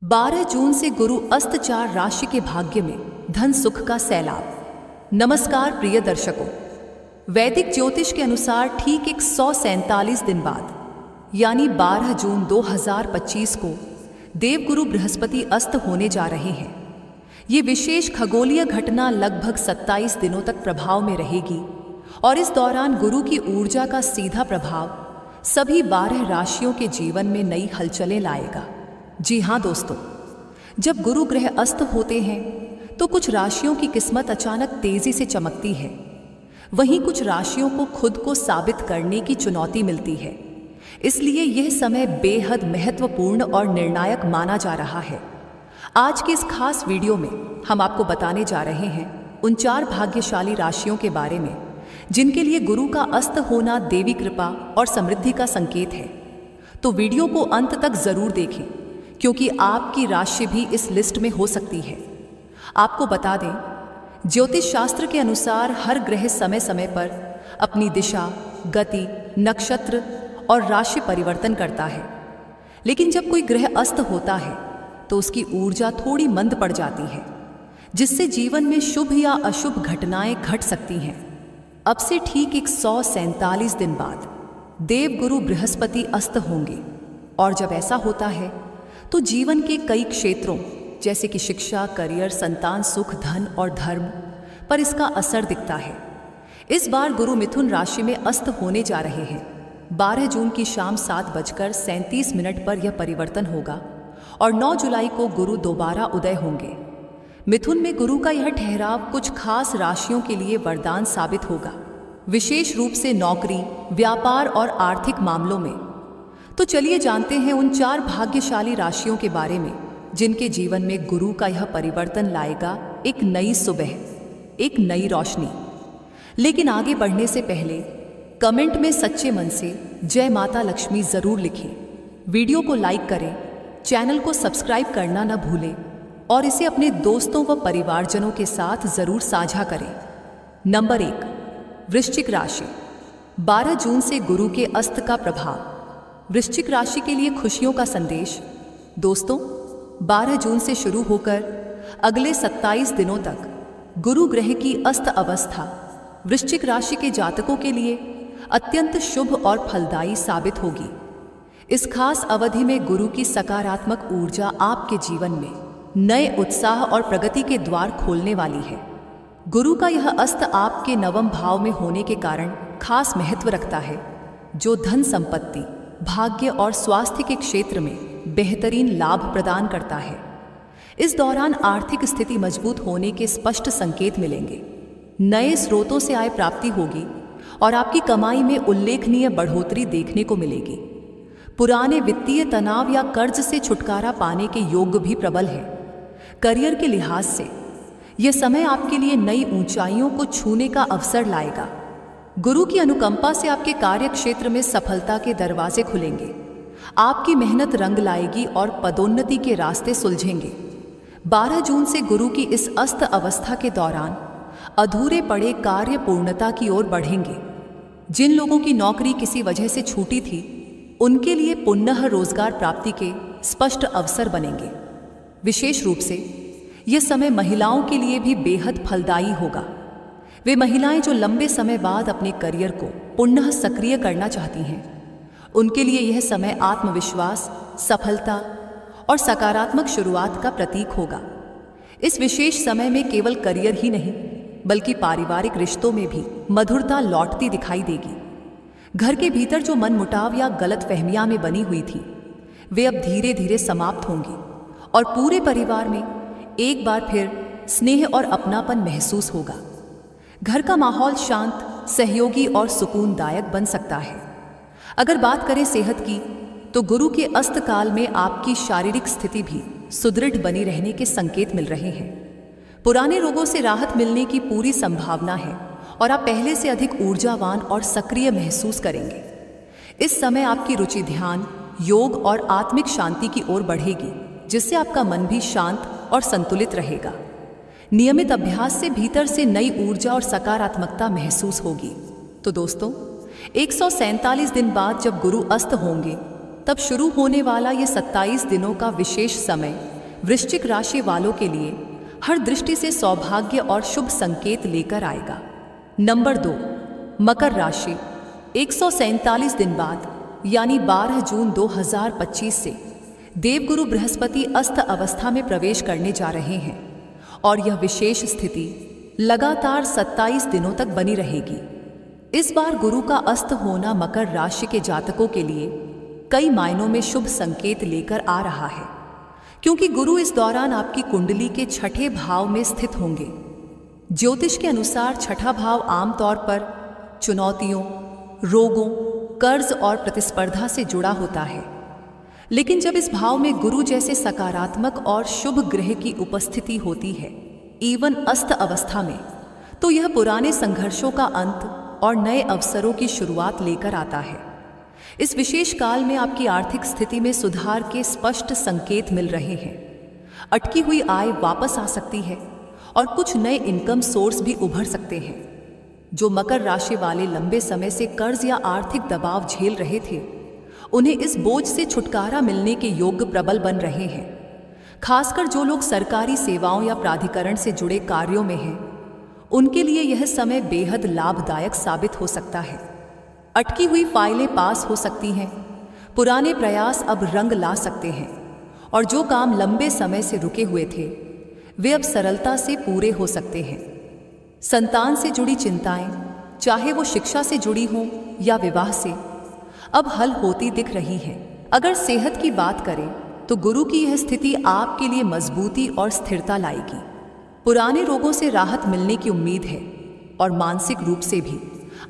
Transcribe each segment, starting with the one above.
12 जून से गुरु अस्त 4 राशि के भाग्य में धन सुख का सैलाब। नमस्कार प्रिय दर्शकों, वैदिक ज्योतिष के अनुसार ठीक 147 दिन बाद यानी 12 जून 2025 को देवगुरु बृहस्पति अस्त होने जा रहे हैं। ये विशेष खगोलीय घटना लगभग 27 दिनों तक प्रभाव में रहेगी और इस दौरान गुरु की ऊर्जा का सीधा प्रभाव सभी 12 राशियों के जीवन में नई हलचलें लाएगा। जी हाँ दोस्तों, जब गुरु ग्रह अस्त होते हैं तो कुछ राशियों की किस्मत अचानक तेजी से चमकती है, वहीं कुछ राशियों को खुद को साबित करने की चुनौती मिलती है। इसलिए यह समय बेहद महत्वपूर्ण और निर्णायक माना जा रहा है। आज के इस खास वीडियो में हम आपको बताने जा रहे हैं उन 4 भाग्यशाली राशियों के बारे में जिनके लिए गुरु का अस्त होना देवी कृपा और समृद्धि का संकेत है। तो वीडियो को अंत तक जरूर देखें क्योंकि आपकी राशि भी इस लिस्ट में हो सकती है। आपको बता दें, ज्योतिष शास्त्र के अनुसार हर ग्रह समय समय पर अपनी दिशा, गति, नक्षत्र और राशि परिवर्तन करता है, लेकिन जब कोई ग्रह अस्त होता है तो उसकी ऊर्जा थोड़ी मंद पड़ जाती है, जिससे जीवन में शुभ या अशुभ घटनाएं घट सकती हैं। अब से ठीक 147 दिन बाद देवगुरु बृहस्पति अस्त होंगे और जब ऐसा होता है तो जीवन के कई क्षेत्रों जैसे कि शिक्षा, करियर, संतान सुख, धन और धर्म पर इसका असर दिखता है। इस बार गुरु मिथुन राशि में अस्त होने जा रहे हैं। 12 जून की शाम 7:37 पर यह परिवर्तन होगा और 9 जुलाई को गुरु दोबारा उदय होंगे। मिथुन में गुरु का यह ठहराव कुछ खास राशियों के लिए वरदान साबित होगा, विशेष रूप से नौकरी, व्यापार और आर्थिक मामलों में। तो चलिए जानते हैं उन 4 भाग्यशाली राशियों के बारे में जिनके जीवन में गुरु का यह परिवर्तन लाएगा एक नई सुबह, एक नई रोशनी। लेकिन आगे बढ़ने से पहले कमेंट में सच्चे मन से जय माता लक्ष्मी जरूर लिखें, वीडियो को लाइक करें, चैनल को सब्सक्राइब करना न भूलें और इसे अपने दोस्तों व परिवारजनों के साथ जरूर साझा करें। नंबर 1, वृश्चिक राशि। 12 जून से गुरु के अस्त का प्रभाव। वृश्चिक राशि के लिए खुशियों का संदेश। दोस्तों, 12 जून से शुरू होकर अगले 27 दिनों तक गुरु ग्रह की अस्त अवस्था वृश्चिक राशि के जातकों के लिए अत्यंत शुभ और फलदायी साबित होगी। इस खास अवधि में गुरु की सकारात्मक ऊर्जा आपके जीवन में नए उत्साह और प्रगति के द्वार खोलने वाली है। गुरु का यह अस्त आपके नवम भाव में होने के कारण खास महत्व रखता है, जो धन संपत्ति, भाग्य और स्वास्थ्य के क्षेत्र में बेहतरीन लाभ प्रदान करता है। इस दौरान आर्थिक स्थिति मजबूत होने के स्पष्ट संकेत मिलेंगे, नए स्रोतों से आय प्राप्ति होगी और आपकी कमाई में उल्लेखनीय बढ़ोतरी देखने को मिलेगी। पुराने वित्तीय तनाव या कर्ज से छुटकारा पाने के योग भी प्रबल है। करियर के लिहाज से यह समय आपके लिए नई ऊंचाइयों को छूने का अवसर लाएगा। गुरु की अनुकंपा से आपके कार्य क्षेत्र में सफलता के दरवाजे खुलेंगे, आपकी मेहनत रंग लाएगी और पदोन्नति के रास्ते सुलझेंगे। 12 जून से गुरु की इस अस्त अवस्था के दौरान अधूरे पड़े कार्य पूर्णता की ओर बढ़ेंगे। जिन लोगों की नौकरी किसी वजह से छूटी थी, उनके लिए पुनः रोजगार प्राप्ति के स्पष्ट अवसर बनेंगे। विशेष रूप से यह समय महिलाओं के लिए भी बेहद फलदायी होगा। वे महिलाएं जो लंबे समय बाद अपने करियर को पुनः सक्रिय करना चाहती हैं, उनके लिए यह समय आत्मविश्वास, सफलता और सकारात्मक शुरुआत का प्रतीक होगा। इस विशेष समय में केवल करियर ही नहीं बल्कि पारिवारिक रिश्तों में भी मधुरता लौटती दिखाई देगी। घर के भीतर जो मनमुटाव या गलतफहमियां में बनी हुई थी, वे अब धीरे धीरे समाप्त होंगी और पूरे परिवार में एक बार फिर स्नेह और अपनापन महसूस होगा। घर का माहौल शांत, सहयोगी और सुकूनदायक बन सकता है। अगर बात करें सेहत की, तो गुरु के अस्त काल में आपकी शारीरिक स्थिति भी सुदृढ़ बनी रहने के संकेत मिल रहे हैं। पुराने रोगों से राहत मिलने की पूरी संभावना है और आप पहले से अधिक ऊर्जावान और सक्रिय महसूस करेंगे। इस समय आपकी रुचि ध्यान, योग और आत्मिक शांति की ओर बढ़ेगी, जिससे आपका मन भी शांत और संतुलित रहेगा। नियमित अभ्यास से भीतर से नई ऊर्जा और सकारात्मकता महसूस होगी। तो दोस्तों, 147 दिन बाद जब गुरु अस्त होंगे, तब शुरू होने वाला ये 27 दिनों का विशेष समय वृश्चिक राशि वालों के लिए हर दृष्टि से सौभाग्य और शुभ संकेत लेकर आएगा। नंबर 2, मकर राशि। 147 दिन बाद यानी 12 जून 2025 से देवगुरु बृहस्पति अस्त अवस्था में प्रवेश करने जा रहे हैं और यह विशेष स्थिति लगातार 27 दिनों तक बनी रहेगी। इस बार गुरु का अस्त होना मकर राशि के जातकों के लिए कई मायनों में शुभ संकेत लेकर आ रहा है, क्योंकि गुरु इस दौरान आपकी कुंडली के छठे भाव में स्थित होंगे। ज्योतिष के अनुसार छठा भाव आमतौर पर चुनौतियों, रोगों, कर्ज और प्रतिस्पर्धा से जुड़ा होता है, लेकिन जब इस भाव में गुरु जैसे सकारात्मक और शुभ ग्रह की उपस्थिति होती है, इवन अस्त अवस्था में, तो यह पुराने संघर्षों का अंत और नए अवसरों की शुरुआत लेकर आता है। इस विशेष काल में आपकी आर्थिक स्थिति में सुधार के स्पष्ट संकेत मिल रहे हैं। अटकी हुई आय वापस आ सकती है और कुछ नए इनकम सोर्स भी उभर सकते हैं। जो मकर राशि वाले लंबे समय से कर्ज या आर्थिक दबाव झेल रहे थे, उन्हें इस बोझ से छुटकारा मिलने के योग्य प्रबल बन रहे हैं। खासकर जो लोग सरकारी सेवाओं या प्राधिकरण से जुड़े कार्यों में हैं, उनके लिए यह समय बेहद लाभदायक साबित हो सकता है। अटकी हुई फाइलें पास हो सकती हैं, पुराने प्रयास अब रंग ला सकते हैं और जो काम लंबे समय से रुके हुए थे, वे अब सरलता से पूरे हो सकते हैं। संतान से जुड़ी चिंताएं, चाहे वो शिक्षा से जुड़ी हों या विवाह से, अब हल होती दिख रही है। अगर सेहत की बात करें तो गुरु की यह स्थिति आपके लिए मजबूती और स्थिरता लाएगी। पुराने रोगों से राहत मिलने की उम्मीद है और मानसिक रूप से भी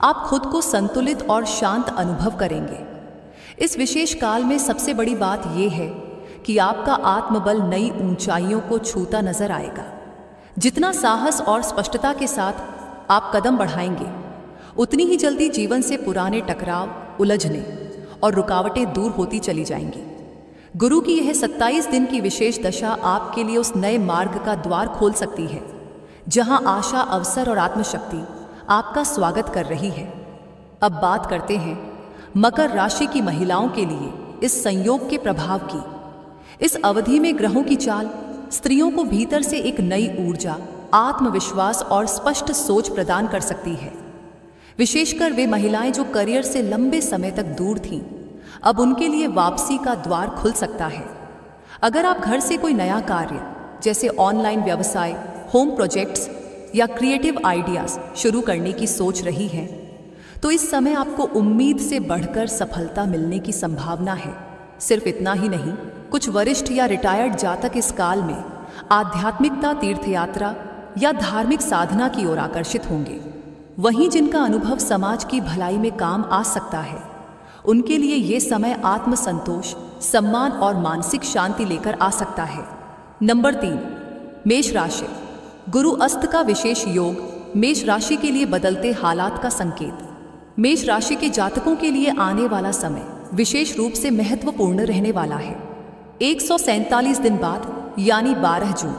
आप खुद को संतुलित और शांत अनुभव करेंगे। इस विशेष काल में सबसे बड़ी बात यह है कि आपका आत्मबल नई ऊंचाइयों को छूता नजर आएगा। जितना साहस और स्पष्टता के साथ आप कदम बढ़ाएंगे, उतनी ही जल्दी जीवन से पुराने टकराव, उलझने और रुकावटें दूर होती चली जाएंगी। गुरु की यह 27 दिन की विशेष दशा आपके लिए उस नए मार्ग का द्वार खोल सकती है, जहां आशा, अवसर और आत्मशक्ति आपका स्वागत कर रही है। अब बात करते हैं मकर राशि की महिलाओं के लिए इस संयोग के प्रभाव की। इस अवधि में ग्रहों की चाल स्त्रियों को भीतर से एक नई ऊर्जा, आत्मविश्वास और स्पष्ट सोच प्रदान कर सकती है। विशेषकर वे महिलाएं जो करियर से लंबे समय तक दूर थीं, अब उनके लिए वापसी का द्वार खुल सकता है। अगर आप घर से कोई नया कार्य जैसे ऑनलाइन व्यवसाय, होम प्रोजेक्ट्स या क्रिएटिव आइडियाज शुरू करने की सोच रही हैं, तो इस समय आपको उम्मीद से बढ़कर सफलता मिलने की संभावना है। सिर्फ इतना ही नहीं, कुछ वरिष्ठ या रिटायर्ड जातक इस काल में आध्यात्मिकता, तीर्थयात्रा या धार्मिक साधना की ओर आकर्षित होंगे। वहीं जिनका अनुभव समाज की भलाई में काम आ सकता है, उनके लिए ये समय आत्मसंतोष, सम्मान और मानसिक शांति लेकर आ सकता है। नंबर 3, मेष राशि। गुरु अस्त का विशेष योग मेष राशि के लिए बदलते हालात का संकेत। मेष राशि के जातकों के लिए आने वाला समय विशेष रूप से महत्वपूर्ण रहने वाला है। 147 दिन बाद यानी 12 जून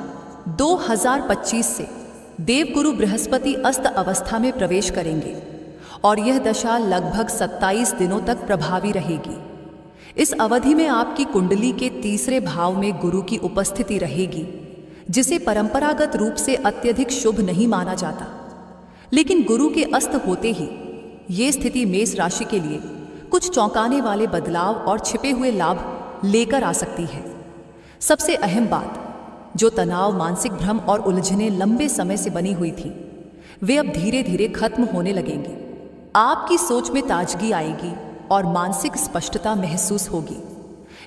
2025 से देवगुरु बृहस्पति अस्त अवस्था में प्रवेश करेंगे और यह दशा लगभग 27 दिनों तक प्रभावी रहेगी। इस अवधि में आपकी कुंडली के तीसरे भाव में गुरु की उपस्थिति रहेगी, जिसे परंपरागत रूप से अत्यधिक शुभ नहीं माना जाता। लेकिन गुरु के अस्त होते ही ये स्थिति मेष राशि के लिए कुछ चौंकाने वाले बदलाव और छिपे हुए लाभ लेकर आ सकती है। सबसे अहम बात, जो तनाव, मानसिक भ्रम और उलझनें लंबे समय से बनी हुई थी, वे अब धीरे धीरे खत्म होने लगेंगी। आपकी सोच में ताजगी आएगी और मानसिक स्पष्टता महसूस होगी।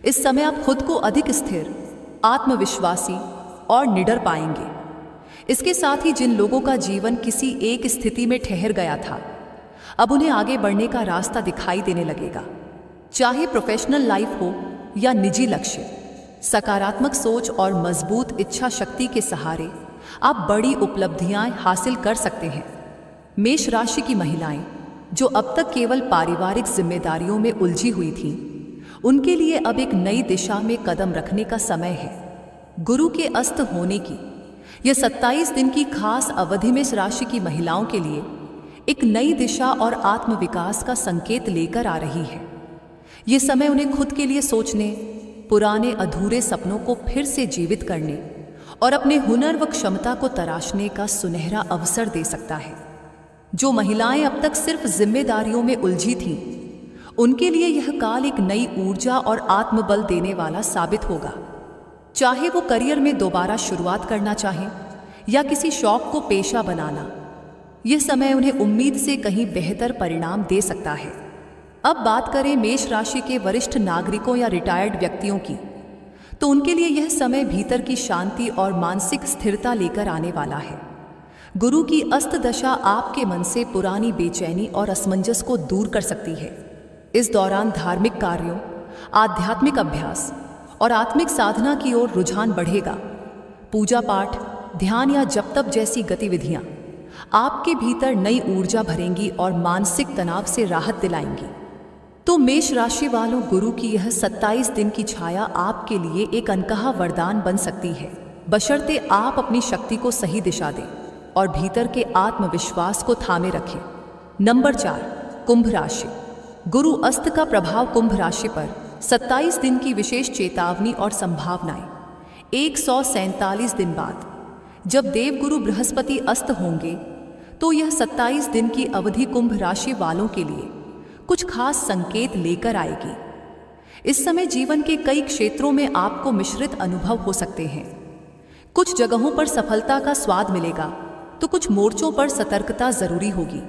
इस समय आप खुद को अधिक स्थिर, आत्मविश्वासी और निडर पाएंगे। इसके साथ ही जिन लोगों का जीवन किसी एक स्थिति में ठहर गया था, अब उन्हें आगे बढ़ने का रास्ता दिखाई देने लगेगा। चाहे प्रोफेशनल लाइफ हो या निजी लक्ष्य, सकारात्मक सोच और मजबूत इच्छा शक्ति के सहारे आप बड़ी उपलब्धियां हासिल कर सकते हैं। मेष राशि की महिलाएं जो अब तक केवल पारिवारिक जिम्मेदारियों में उलझी हुई थीं, उनके लिए अब एक नई दिशा में कदम रखने का समय है। गुरु के अस्त होने की यह 27 दिन की खास अवधि मेष राशि की महिलाओं के लिए एक नई दिशा और आत्मविकास का संकेत लेकर आ रही है। ये समय उन्हें खुद के लिए सोचने, पुराने अधूरे सपनों को फिर से जीवित करने और अपने हुनर व क्षमता को तराशने का सुनहरा अवसर दे सकता है। जो महिलाएं अब तक सिर्फ जिम्मेदारियों में उलझी थीं, उनके लिए यह काल एक नई ऊर्जा और आत्मबल देने वाला साबित होगा। चाहे वो करियर में दोबारा शुरुआत करना चाहें या किसी शौक को पेशा बनाना, यह समय उन्हें उम्मीद से कहीं बेहतर परिणाम दे सकता है। अब बात करें मेष राशि के वरिष्ठ नागरिकों या रिटायर्ड व्यक्तियों की, तो उनके लिए यह समय भीतर की शांति और मानसिक स्थिरता लेकर आने वाला है। गुरु की अस्त दशा आपके मन से पुरानी बेचैनी और असमंजस को दूर कर सकती है। इस दौरान धार्मिक कार्यों, आध्यात्मिक अभ्यास और आत्मिक साधना की ओर रुझान बढ़ेगा। पूजा पाठ, ध्यान या जप तप जैसी गतिविधियां आपके भीतर नई ऊर्जा भरेंगी और मानसिक तनाव से राहत दिलाएंगी। तो मेष राशि वालों, गुरु की यह 27 दिन की छाया आपके लिए एक अनकहा वरदान बन सकती है, बशर्ते आप अपनी शक्ति को सही दिशा दें और भीतर के आत्मविश्वास को थामे रखें। नंबर 4, कुंभ राशि। गुरु अस्त का प्रभाव कुंभ राशि पर 27 दिन की विशेष चेतावनी और संभावनाएं। 147 दिन बाद जब देवगुरु बृहस्पति अस्त होंगे, तो यह 27 दिन की अवधि कुंभ राशि वालों के लिए कुछ खास संकेत लेकर आएगी। इस समय जीवन के कई क्षेत्रों में आपको मिश्रित अनुभव हो सकते हैं। कुछ जगहों पर सफलता का स्वाद मिलेगा, तो कुछ मोर्चों पर सतर्कता जरूरी होगी।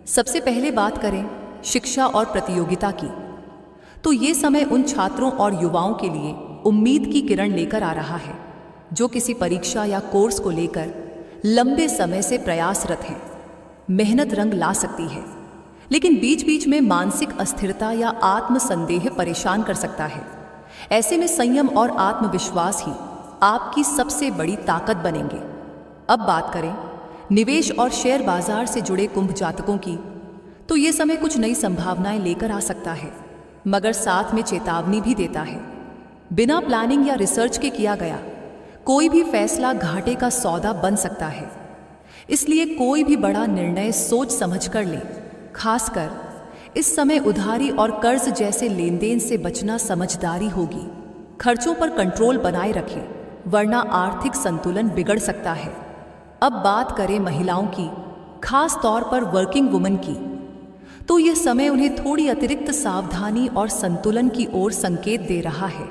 सबसे पहले बात करें शिक्षा और प्रतियोगिता की, तो ये समय उन छात्रों और युवाओं के लिए उम्मीद की किरण लेकर आ रहा है जो किसी परीक्षा या कोर्स को लेकर लंबे समय से प्रयासरत हैं। मेहनत रंग ला सकती है, लेकिन बीच बीच में मानसिक अस्थिरता या आत्मसंदेह परेशान कर सकता है। ऐसे में संयम और आत्मविश्वास ही आपकी सबसे बड़ी ताकत बनेंगे। अब बात करें निवेश और शेयर बाजार से जुड़े कुंभ जातकों की, तो ये समय कुछ नई संभावनाएं लेकर आ सकता है, मगर साथ में चेतावनी भी देता है। बिना प्लानिंग या रिसर्च के किया गया कोई भी फैसला घाटे का सौदा बन सकता है। इसलिए कोई भी बड़ा निर्णय सोच समझ कर लें। खासकर इस समय उधारी और कर्ज जैसे लेनदेन से बचना समझदारी होगी। खर्चों पर कंट्रोल बनाए रखें, वरना आर्थिक संतुलन बिगड़ सकता है। अब बात करें महिलाओं की, खास तौर पर वर्किंग वुमन की, तो यह समय उन्हें थोड़ी अतिरिक्त सावधानी और संतुलन की ओर संकेत दे रहा है।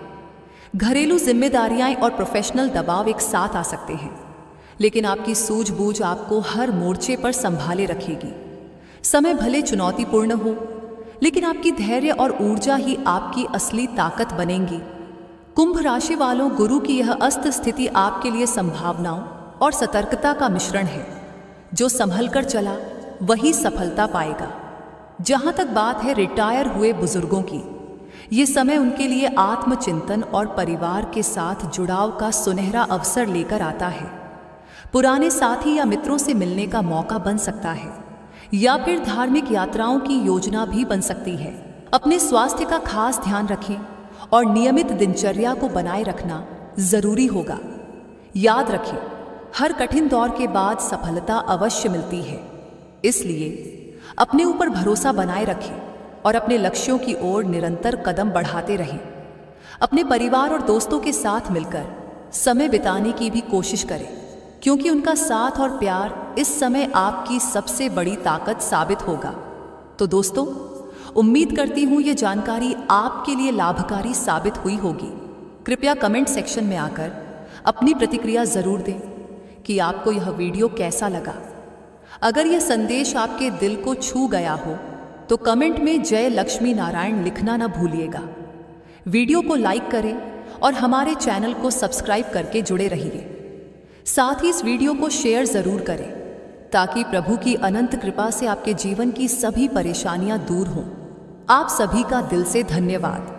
घरेलू जिम्मेदारियां और प्रोफेशनल दबाव एक साथ आ सकते हैं, लेकिन आपकी सूझबूझ आपको हर मोर्चे पर संभाले रखेगी। समय भले चुनौतीपूर्ण हो, लेकिन आपकी धैर्य और ऊर्जा ही आपकी असली ताकत बनेंगी। कुंभ राशि वालों, गुरु की यह अस्त स्थिति आपके लिए संभावनाओं और सतर्कता का मिश्रण है। जो संभल कर चला वही सफलता पाएगा। जहां तक बात है रिटायर हुए बुजुर्गों की, ये समय उनके लिए आत्मचिंतन और परिवार के साथ जुड़ाव का सुनहरा अवसर लेकर आता है। पुराने साथी या मित्रों से मिलने का मौका बन सकता है, या फिर धार्मिक यात्राओं की योजना भी बन सकती है। अपने स्वास्थ्य का खास ध्यान रखें और नियमित दिनचर्या को बनाए रखना जरूरी होगा। याद रखें, हर कठिन दौर के बाद सफलता अवश्य मिलती है। इसलिए अपने ऊपर भरोसा बनाए रखें और अपने लक्ष्यों की ओर निरंतर कदम बढ़ाते रहें। अपने परिवार और दोस्तों के साथ मिलकर समय बिताने की भी कोशिश करें, क्योंकि उनका साथ और प्यार इस समय आपकी सबसे बड़ी ताकत साबित होगा। तो दोस्तों, उम्मीद करती हूँ ये जानकारी आपके लिए लाभकारी साबित हुई होगी। कृपया कमेंट सेक्शन में आकर अपनी प्रतिक्रिया जरूर दें कि आपको यह वीडियो कैसा लगा। अगर यह संदेश आपके दिल को छू गया हो तो कमेंट में जय लक्ष्मी नारायण लिखना न भूलिएगा। वीडियो को लाइक करें और हमारे चैनल को सब्सक्राइब करके जुड़े रहिए। साथ ही इस वीडियो को शेयर जरूर करें, ताकि प्रभु की अनंत कृपा से आपके जीवन की सभी परेशानियां दूर हों। आप सभी का दिल से धन्यवाद।